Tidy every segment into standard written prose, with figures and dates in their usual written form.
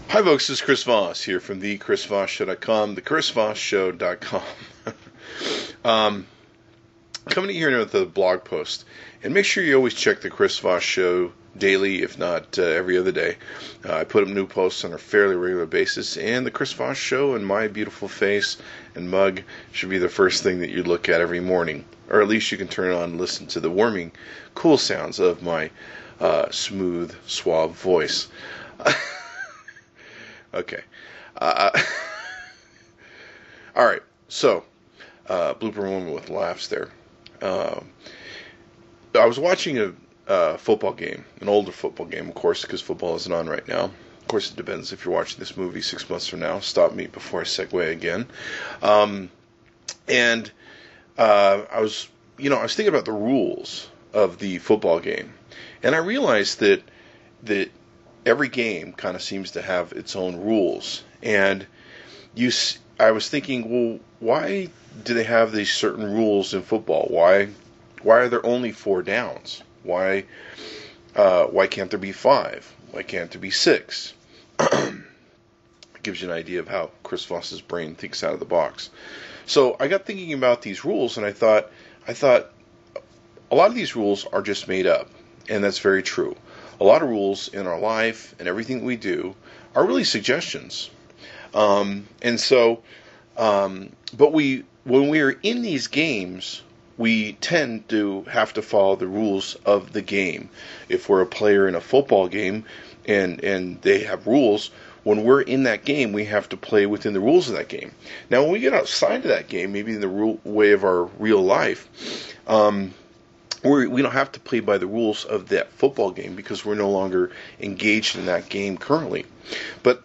Hi folks, this is Chris Voss here from the ChrisVossShow.com, the ChrisVossShow.com. Coming in here with a blog post, and make sure you always check the Chris Voss Show daily, if not every other day. I put up new posts on a fairly regular basis, and the Chris Voss Show and my beautiful face and mug should be the first thing that you look at every morning, or at least you can turn it on and listen to the warming, cool sounds of my smooth, suave voice. Okay. All right. So, blooper moment with laughs there. I was watching a football game, an older football game, of course, because football isn't on right now. Of course, it depends if you're watching this movie 6 months from now. Stop me before I segue again. I was thinking about the rules of the football game, and I realized that every game kind of seems to have its own rules. And I was thinking, well, why do they have these certain rules in football? Why are there only 4 downs? Why can't there be 5? Why can't there be 6? It gives you an idea of how Chris Voss's brain thinks out of the box. So I got thinking about these rules, and I thought a lot of these rules are just made up, and that's very true. A lot of rules in our life and everything that we do are really suggestions. But when we are in these games, we tend to have to follow the rules of the game. If we're a player in a football game and they have rules, when we're in that game, we have to play within the rules of that game. Now, when we get outside of that game, maybe in the way of our real life, we don't have to play by the rules of that football game because we're no longer engaged in that game currently. But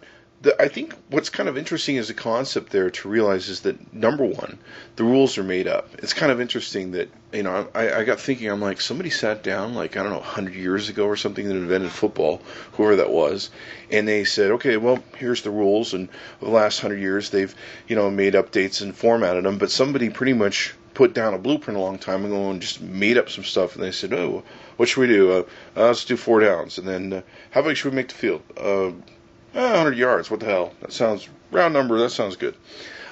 I think what's kind of interesting as a concept there to realize is that, number one, the rules are made up. It's kind of interesting that, I got thinking, I'm like, somebody sat down, 100 years ago or something that invented football, whoever that was, and they said, okay, well, here's the rules, and over the last 100 years they've, made updates and formatted them, but somebody pretty much put down a blueprint a long time ago and just made up some stuff, and they said, oh, what should we do? Let's do 4 downs, and then how big should we make the field? 100 yards, what the hell? That sounds, round number, that sounds good.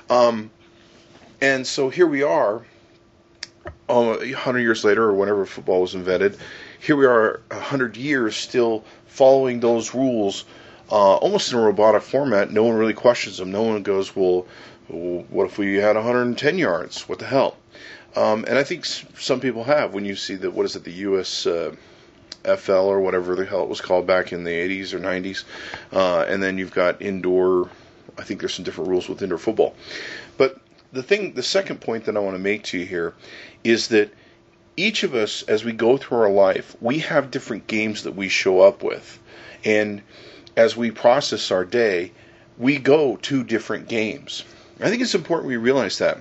And so here we are, 100 years later, or whenever football was invented, here we are 100 years still following those rules, almost in a robotic format. No one really questions them. No one goes, well, what if we had 110 yards? What the hell? And I think some people have. When you see the US FL or whatever the hell it was called back in the 80s or 90s, and then you've got indoor. I think there's some different rules with indoor football. But the second point that I want to make to you here is that each of us, as we go through our life, we have different games that we show up with, and as we process our day, we go to different games. I think it's important we realize that.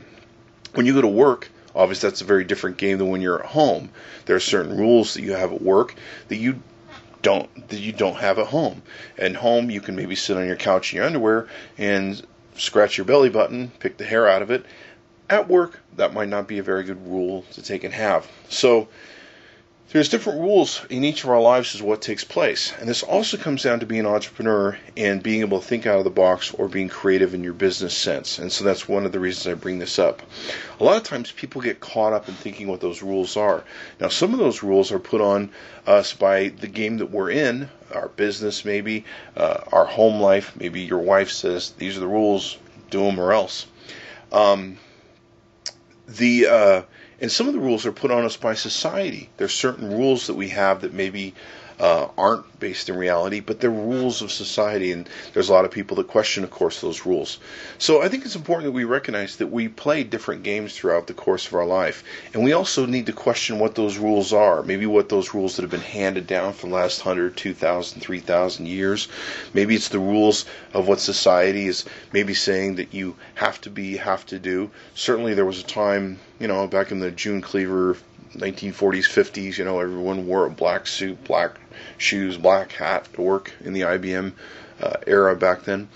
When you go to work, obviously that's a very different game than when you're at home. There are certain rules that you have at work that you don't have at home. At home, you can maybe sit on your couch in your underwear and scratch your belly button, pick the hair out of it. At work, that might not be a very good rule to take and have. So there's different rules in each of our lives as what takes place. And this also comes down to being an entrepreneur and being able to think out of the box or being creative in your business sense. And so that's one of the reasons I bring this up. A lot of times people get caught up in thinking what those rules are. Now, some of those rules are put on us by the game that we're in, our business maybe, our home life. Maybe your wife says, these are the rules, do them or else. And some of the rules are put on us by society. There's certain rules that we have that maybe aren't based in reality, but they're rules of society, and there's a lot of people that question, of course, those rules. So I think it's important that we recognize that we play different games throughout the course of our life, and we also need to question what those rules are, maybe what those rules that have been handed down for the last 100, 2,000, 3,000 years. Maybe it's the rules of what society is maybe saying that you have to do. Certainly there was a time, back in the June Cleaver 1940s, 50s, everyone wore a black suit, black shoes, black hat to work in the IBM era back then.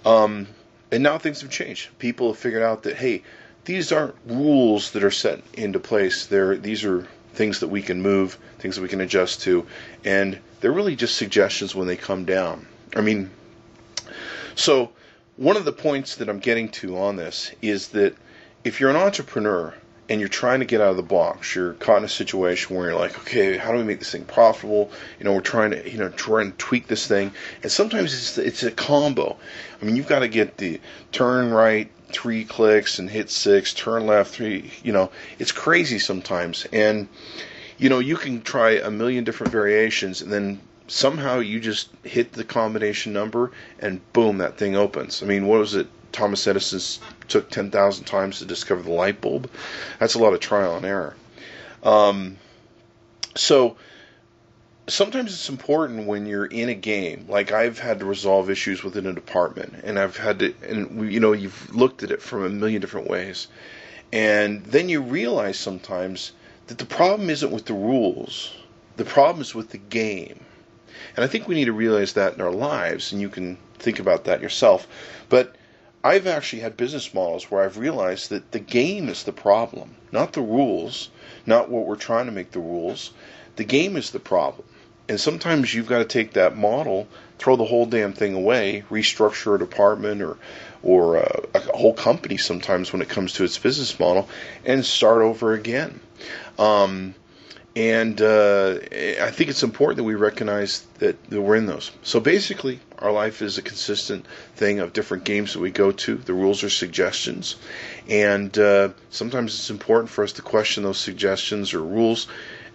And now things have changed. People have figured out that, hey, these aren't rules that are set into place. These are things that we can move, things that we can adjust to, and they're really just suggestions when they come down. I mean, So one of the points that I'm getting to on this is that if you're an entrepreneur and you're trying to get out of the box, you're caught in a situation where you're like, okay, how do we make this thing profitable? We're trying to tweak this thing. And sometimes it's a combo. I mean, you've got to get the turn right 3 clicks and hit 6, turn left 3, it's crazy sometimes. And, you can try a million different variations, and then somehow you just hit the combination number and boom, that thing opens. I mean, what was it? Thomas Edison took 10,000 times to discover the light bulb. That's a lot of trial and error. So sometimes it's important when you're in a game. Like I've had to resolve issues within a department, and you've looked at it from a million different ways, and then you realize sometimes that the problem isn't with the rules. The problem is with the game. And I think we need to realize that in our lives, and you can think about that yourself. But I've actually had business models where I've realized that the game is the problem, not the rules, not what we're trying to make the rules. The game is the problem. And sometimes you've got to take that model, throw the whole damn thing away, restructure a department or a whole company sometimes when it comes to its business model, and start over again. And I think it's important that we recognize that we're in those. So basically, our life is a consistent thing of different games that we go to. The rules are suggestions. And sometimes it's important for us to question those suggestions or rules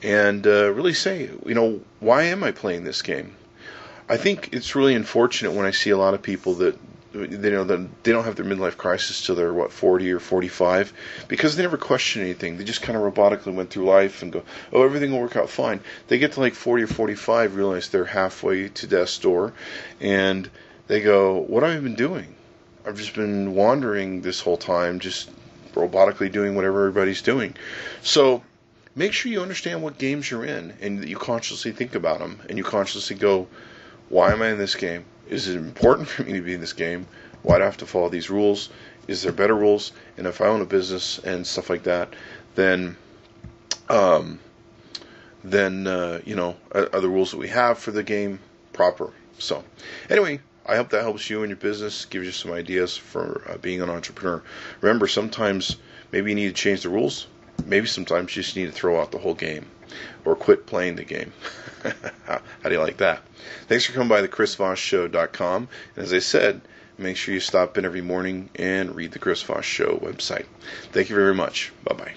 and really say, why am I playing this game? I think it's really unfortunate when I see a lot of people that they don't have their midlife crisis till they're 40 or 45, because they never question anything. They just kind of robotically went through life and go, oh, everything will work out fine. They get to like 40 or 45, realize they're halfway to death's door, and they go, what have I been doing? I've just been wandering this whole time, just robotically doing whatever everybody's doing. So make sure you understand what games you're in, and that you consciously think about them, and you consciously go, why am I in this game? Is it important for me to be in this game? Why do I have to follow these rules? Is there better rules? And if I own a business and stuff like that, then are the rules that we have for the game proper? So, anyway, I hope that helps you in your business, gives you some ideas for being an entrepreneur. Remember, sometimes maybe you need to change the rules. Maybe sometimes you just need to throw out the whole game or quit playing the game. How do you like that? Thanks for coming by the ChrisVossShow.com. And as I said, make sure you stop in every morning and read the Chris Voss Show website. Thank you very much. Bye-bye.